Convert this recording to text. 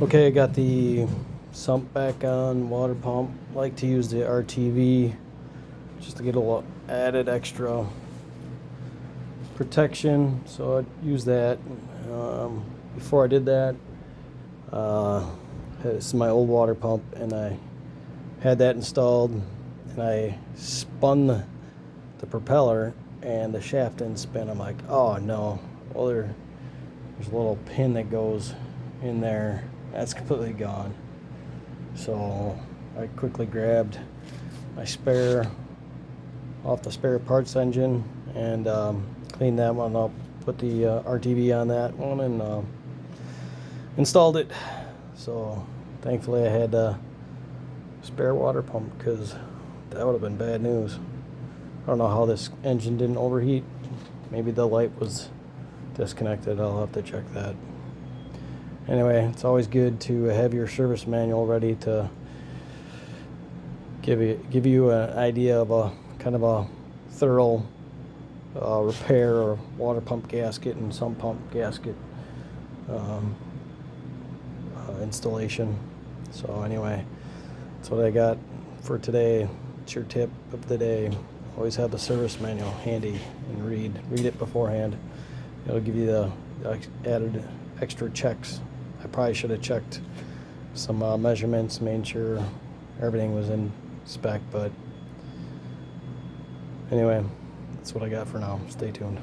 Okay, I got the sump back on, water pump. Like to use the RTV just to get a little added extra protection, so I use that. Before I did that, this is my old water pump, and I had that installed, and I spun the propeller, and the shaft didn't spin. I'm like, oh no. Well, there's a little pin that goes in there. That's completely gone. So I quickly grabbed my spare off the spare parts engine and cleaned that one up, put the RTV on that one, and installed it. So thankfully I had a spare water pump, because that would have been bad news. I don't know how this engine didn't overheat. Maybe the light was disconnected. I'll have to check that. Anyway, it's always good to have your service manual ready to give you an idea of a kind of a thorough repair or water pump gasket and sump pump gasket installation. So anyway, that's what I got for today. It's your tip of the day. Always have the service manual handy and read it beforehand. It'll give you the added extra checks. I probably should have checked some measurements, made sure everything was in spec, but anyway, that's what I got for now. Stay tuned.